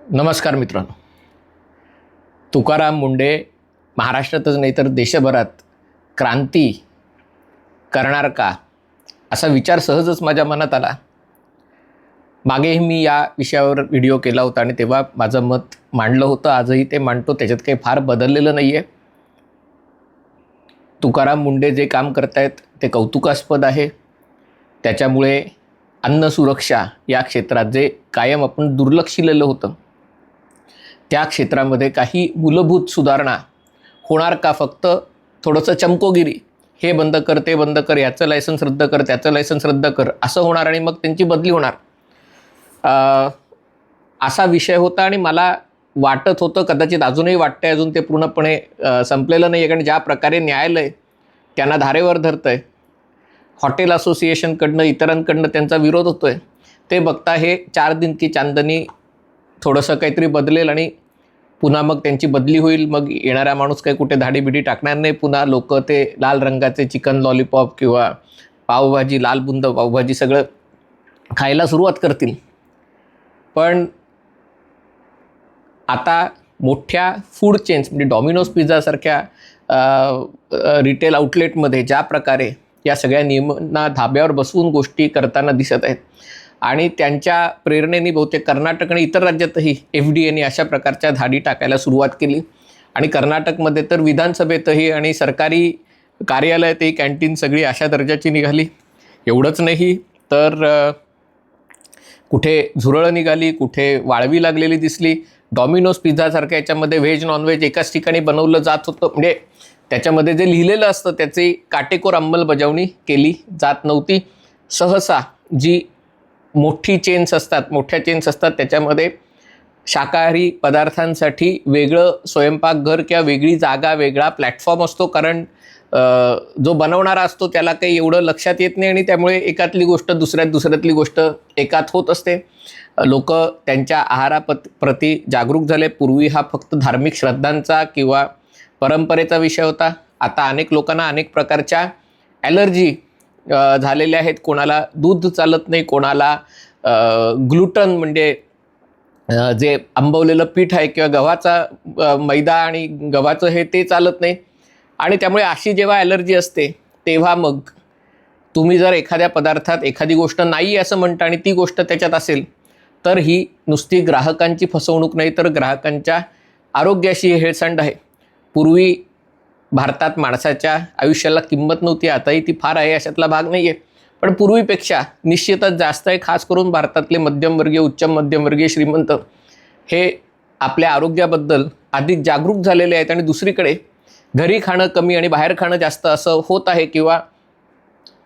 नमस्कार मित्रांनो. तुकाराम मुंडे महाराष्ट्रातच नाही तर देशभरात क्रांती करणार का, असा विचार सहजच माझ्या मनात आला. मागेही मी या विषयावर व्हिडिओ केला होता आणि तेव्हा माझं मत मांडलं होतं. आजही ते मांडतो, त्याच्यात काही फार बदललेलं नाही आहे. तुकाराम मुंडे जे काम करतायत ते कौतुकास्पद आहे. त्याच्यामुळे अन्न सुरक्षा या क्षेत्रात जे कायम आपण दुर्लक्षिलेलं होतं, त्या क्षेत्रामध्ये काही मूलभूत सुधारणा होणार का? फक्त थोडंसं चमकोगिरी, हे बंद कर, ते बंद कर, याचं लायसन्स रद्द कर, त्याचं लायसन्स रद्द कर, असं होणार आणि मग त्यांची बदली होणार, असा विषय होता. आणि मला वाटत होतं, कदाचित अजूनही वाटतंय, अजून ते पूर्णपणे संपलेलं नाही आहे. कारण ज्या प्रकारे न्यायालय त्यांना धारेवर धरतं आहे, हॉटेल असोसिएशनकडनं इतरांकडनं त्यांचा विरोध होतो आहे, ते बघता हे 4 दिन की चांदनी थोडंसं काहीतरी बदलेल आणि पुन्हा मग त्यांची बदली होईल. मग येणारा माणूस काही कुठे धाडीबिडी टाकणार नाही. पुन्हा लोक ते लाल रंगाचे चिकन लॉलीपॉप किंवा पावभाजी, लाल बुंद पावभाजी सगळं खायला सुरुवात करतील. पण आता मोठ्या फूड चेन्स म्हणजे डॉमिनोज पिझ्झासारख्या रिटेल आउटलेटमध्ये ज्या प्रकारे या सगळ्या नियमांना धाब्यावर बसवून गोष्टी करताना दिसत आहेत, आणि त्यांच्या प्रेरणेने बहुतेक कर्नाटक आणि इतर राज्यातही FDAने अशा प्रकारच्या धाडी टाकायला सुरुवात केली. आणि कर्नाटकमध्ये तर विधानसभेतही आणि सरकारी कार्यालयातही कॅन्टीन सगळी अशा दर्जाची निघाली. एवढंच नाही तर कुठे झुरळं निघाली, कुठे वाळवी लागलेली दिसली. डॉमिनोज पिझ्झासारख्या याच्यामध्ये व्हेज नॉनव्हेज एकाच ठिकाणी बनवलं जात होतं, म्हणजे त्याच्यामध्ये जे लिहिलेलं असतं त्याची काटेकोर अंमलबजावणी केली जात नव्हती. सहसा जी मोठ्या चेन्स असतात त्याच्यामध्ये शाकाहारी पदार्थांसाठी वेगळं स्वयंपाकघर किंवा वेगळी जागा, वेगळा प्लॅटफॉर्म असतो. कारण जो बनवणारा असतो त्याला काही एवढं लक्षात येत नाही आणि त्यामुळे एकातली गोष्ट दुसऱ्यातली गोष्ट एकात होत असते. लोक त्यांच्या आहाराप्रती जागरूक झाले. पूर्वी हा फक्त धार्मिक श्रद्धांचा किंवा परंपरेचा विषय होता. आता अनेक लोकांना अनेक प्रकारच्या ॲलर्जी झालेल्या आहेत. कोणाला दूध चालत नाही, कोणाला ग्लुटन म्हणजे जे आंबवलेलं पीठ आहे किंवा गव्हाचा मैदा आणि गव्हाचं हे ते चालत नाही. आणि त्यामुळे अशी जेव्हा ॲलर्जी असते तेव्हा मग तुम्ही जर एखाद्या पदार्थात एखादी गोष्ट नाही असं म्हणता आणि ती गोष्ट त्याच्यात असेल तर ही नुसती ग्राहकांची फसवणूक नाही तर ग्राहकांच्या आरोग्याशी हेळसांड आहे. पूर्वी भारतात माणसाच्या आयुष्याला किंमत नव्हती, आताही ती फार आहे, अशातला भाग नाही आहे. पण पूर्वीपेक्षा निश्चितच जास्त आहे. खास करून भारतातले मध्यमवर्गीय, उच्च मध्यमवर्गीय, श्रीमंत हे आपल्या आरोग्याबद्दल अधिक जागरूक झालेले आहेत. आणि दुसरीकडे घरी खाणं कमी आणि बाहेर खाणं जास्त असं होत आहे, किंवा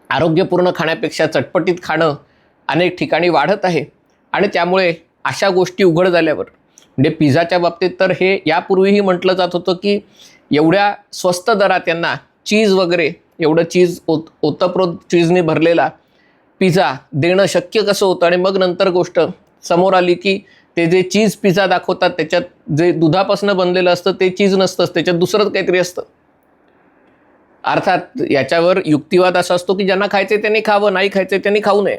आरोग्यपूर्ण खाण्यापेक्षा चटपटीत खाणं अनेक ठिकाणी वाढत आहे. आणि त्यामुळे अशा गोष्टी उघड झाल्यावर म्हणजे पिझ्झाच्या बाबतीत तर हे यापूर्वीही म्हटलं जात होतं की एवढ्या स्वस्त दरात यांना चीज वगैरे, एवढं चीज ओतप्रोत चीजने भरलेला पिझ्झा देणं शक्य कसं होतं. आणि मग नंतर गोष्ट समोर आली की ते जे चीज पिझ्झा दाखवतात त्याच्यात जे दुधापासून बनलेलं असतं ते चीज नसतंच, त्याच्यात दुसरंच काहीतरी असतं. अर्थात याच्यावर युक्तिवाद असा असतो की ज्यांना खायचे त्यांनी खावं, नाही खायचे त्यांनी खाऊ नये.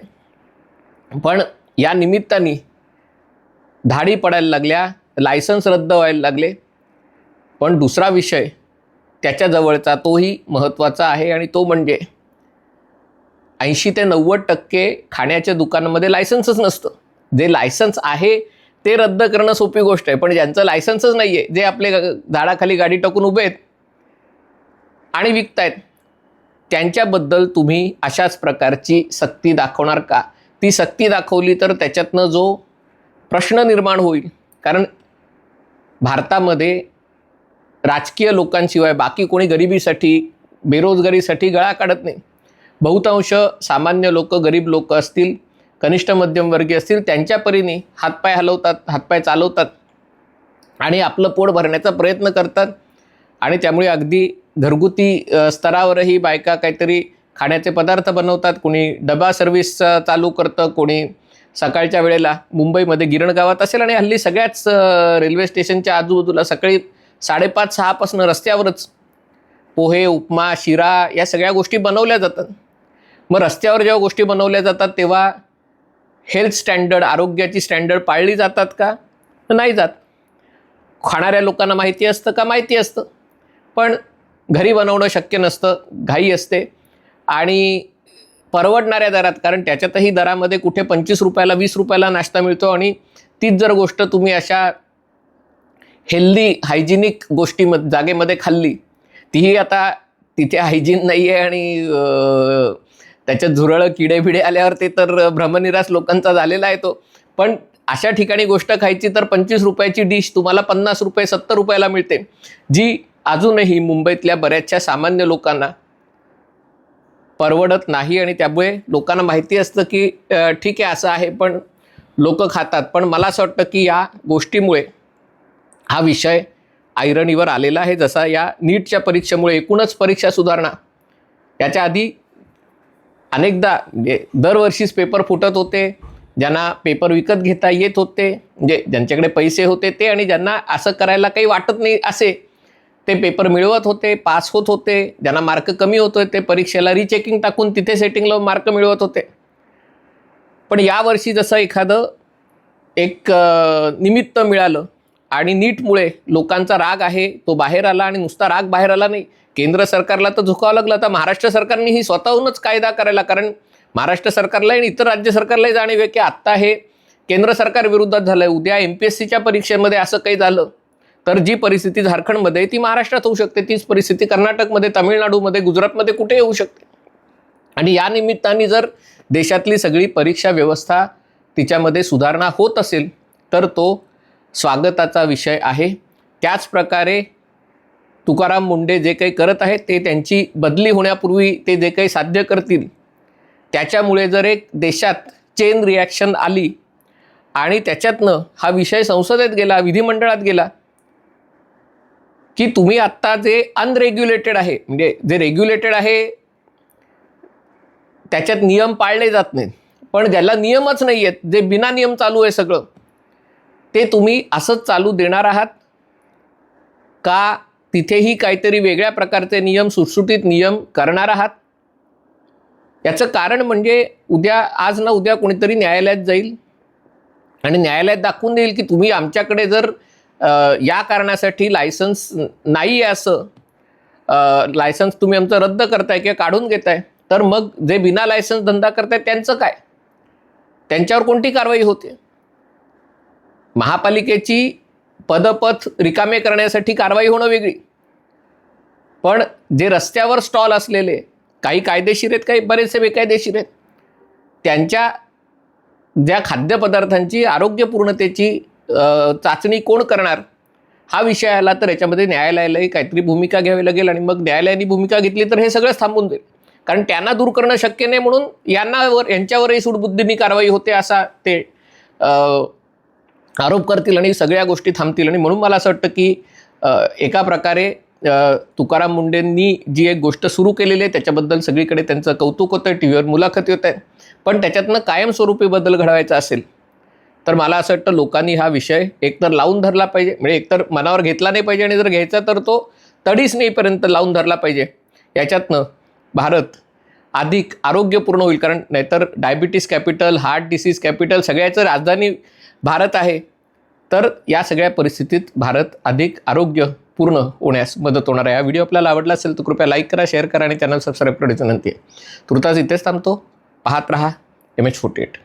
पण या निमित्ताने धाडी पडायला लागल्या, लायसन्स रद्द व्हायला लागले. पण दुसरा विषय त्याच्याजवळचा तोही महत्त्वाचा आहे, आणि तो म्हणजे 80 ते 90% खाण्याच्या दुकानामध्ये लायसन्सच नसतं. जे लायसन्स आहे ते रद्द करणं सोपी गोष्ट आहे, पण ज्यांचं लायसन्सच नाही आहे, जे आपले झाडाखाली गाडी टाकून उभे आहेत आणि विकतायत, त्यांच्याबद्दल तुम्ही अशाच प्रकारची सक्ती दाखवणार का? ती सक्ती दाखवली तर त्याच्यातनं जो प्रश्न निर्माण होईल, कारण भारतामध्ये राजकीय लोकांशिवाय बाकी कोणी गरिबीसाठी, बेरोजगारीसाठी गळा काढत नाही. बहुतांश सामान्य लोक, गरीब लोक असतील, कनिष्ठ मध्यमवर्गीय असतील, त्यांच्या परीने हातपाय हलवतात, हातपाय चालवतात आणि आपलं पोट भरण्याचा प्रयत्न करतात. आणि त्यामुळे अगदी घरगुती स्तरावरही बायका काहीतरी खाण्याचे पदार्थ बनवतात. कोणी डबा सर्व्हिस चालू करतं, कोणी सकाळच्या वेळेला मुंबईमध्ये गिरण गावात असेल आणि हल्ली सगळ्याच रेल्वे स्टेशनच्या आजूबाजूला सकाळी 5:30-6 पासून रस्त्यावरच पोहे, उपमा, शिरा या सगळ्या गोष्टी बनवल्या जातात. मग रस्त्यावर जेव्हा गोष्टी बनवल्या जातात तेव्हा हेल्थ स्टँडर्ड, आरोग्याची स्टँडर्ड पाळली जातात का? नाही जात. खाणाऱ्या लोकांना माहिती असतं का? माहिती असतं, पण घरी बनवणं शक्य नसतं, घाई असते. आणि परवडणाऱ्या दरात, कारण त्याच्यातही दरामध्ये कुठे 25 रुपयाला 20 रुपयाला नाश्ता मिळतो, आणि तीच जर गोष्ट तुम्ही अशा हेल्दी हायजिनिक जागेमध्ये खाल्ली, तीही आता तिथे हायजीन नाही आहे आणि त्याच्यात झुरळं किडे बिडे आल्यावर ते तर भ्रमनिरास लोकांचा झालेला आहे तो. पण अशा ठिकाणी गोष्ट खायची तर 25 रुपयाची डिश तुम्हाला 50 रुपये 70 रुपयाला मिळते, जी अजूनही मुंबईतल्या बऱ्याचशा सामान्य लोकांना परवडत नाही. आणि त्यामुळे लोकांना माहिती असतं की ठीक आहे असं आहे, पण लोक खातात. पण मला असं वाटतं की या गोष्टीमुळे हा विषय ऐरणीवर आलेला आहे. जसा या नीटच्या परीक्षेमुळे एकूणच परीक्षा सुधारणा, याच्या आधी अनेकदा म्हणजे दरवर्षीच पेपर फुटत होते. ज्यांना पेपर विकत घेता येत होते, म्हणजे ज्यांच्याकडे पैसे होते ते, आणि ज्यांना असं करायला काही वाटत नाही असे, ते पेपर मिळवत होते, पास होत होते. ज्यांना मार्क कमी होते ते परीक्षेला रिचेकिंग टाकून तिथे सेटिंग लावून मार्क मिळवत होते. पण यावर्षी जसं एखादं एक निमित्त मिळालं आणि नीटमुळे लोकांचा राग आहे तो बाहेर आला, आणि नुसता राग बाहेर आला नाही, केंद्र सरकारला तर झुकावं लागलं. आता महाराष्ट्र सरकारनेही स्वतःहूनच कायदा करायला, कारण महाराष्ट्र सरकारला आणि इतर राज्य सरकारलाही जाणीव आहे की आत्ता हे केंद्र सरकार विरोधात झालं आहे. उद्या MPSCच्या परीक्षेमध्ये असं काही झालं तर जी परिस्थिती झारखंडमध्ये ती महाराष्ट्रात होऊ शकते, तीच परिस्थिती कर्नाटकमध्ये, तामिळनाडूमध्ये, गुजरातमध्ये कुठे येऊ शकते. आणि या निमित्ताने जर देशातली सगळी परीक्षा व्यवस्था तिच्यामध्ये सुधारणा होत असेल तर तो स्वागताचा विषय आहे. त्याचप्रकारे तुकाराम मुंडे जे काही करत आहेत ते त्यांची बदली होण्यापूर्वी ते जे काही साध्य करतील त्याच्यामुळे जर एक देशात चेन रिॲक्शन आली आणि त्याच्यातनं हा विषय संसदेत गेला, विधिमंडळात गेला, की तुम्ही आत्ता जे अनरेग्युलेटेड आहे, म्हणजे जे रेग्युलेटेड आहे त्याच्यात नियम पाळले जात नाहीत, पण ज्याला नियमच नाही आहेत, जे बिना नियम चालू आहे सगळं, ते तुम्ही असंच चालू देणार आहात का तिथेही काहीतरी वेगळ्या प्रकारचे नियम, सुटसुटीत नियम करणार आहात? याचं कारण म्हणजे आज ना उद्या कोणीतरी न्यायालयात जाईल आणि न्यायालयात दाखवून देईल की तुम्ही आमच्याकडे जर या कारणासाठी लायसन्स नाही आहे, असं लायसन्स तुम्ही आमचं रद्द करताय किंवा काढून घेताय, तर मग जे बिना लायसन्स धंदा करताय त्यांचं काय? त्यांच्यावर कोणती कारवाई होते? महापालिकेची पदपथ रिकामे करण्यासाठी कारवाई होणं वेगळी, पण जे रस्त्यावर स्टॉल असलेले, काही कायदेशीर आहेत, काही बरेचसे बेकायदेशीर आहेत, त्यांच्या ज्या खाद्यपदार्थांची आरोग्यपूर्णतेची चाचणी कोण करणार हा विषय आला तर याच्यामध्ये न्यायालयालाही काहीतरी भूमिका घ्यावी लागेल. आणि मग न्यायालयाने भूमिका घेतली तर हे सगळंच थांबून जाईल, कारण त्यांना दूर करणं शक्य नाही, म्हणून यांच्यावरही सूडबुद्धीने कारवाई होते असा ते आरोप करतील आणि सगळ्या गोष्टी थांबतील. आणि म्हणून मला असं वाटतं की एका प्रकारे तुकाराम मुंडेंनी जी एक गोष्ट सुरू केलेली आहे त्याच्याबद्दल सगळीकडे त्यांचं कौतुक होतं, टीव्हीवर मुलाखती होत आहेत, पण त्याच्यातनं कायमस्वरूपी बदल घडवायचा असेल तर मला असं वाटतं लोकांनी हा विषय एकतर लावून धरला पाहिजे, म्हणजे एकतर मनावर घेतला नाही पाहिजे, आणि जर घ्यायचा तर तो तडीच नेईपर्यंत लावून धरला पाहिजे. याच्यातनं भारत अधिक आरोग्यपूर्ण होईल, कारण नाहीतर diabetes capital, heart disease capital सगळ्याचं राजधानी भारत आहे. तर या सगळ्या परिस्थितीत भारत अधिक आरोग्यपूर्ण होण्यास मदत होणार आहे. हा व्हिडिओ आपल्याला आवडला असेल तर कृपया लाईक करा, शेअर करा आणि चॅनल सबस्क्राईब करण्याची विनंती आहे. तुर्तास इथेच थांबतो. पाहत रहा MH48.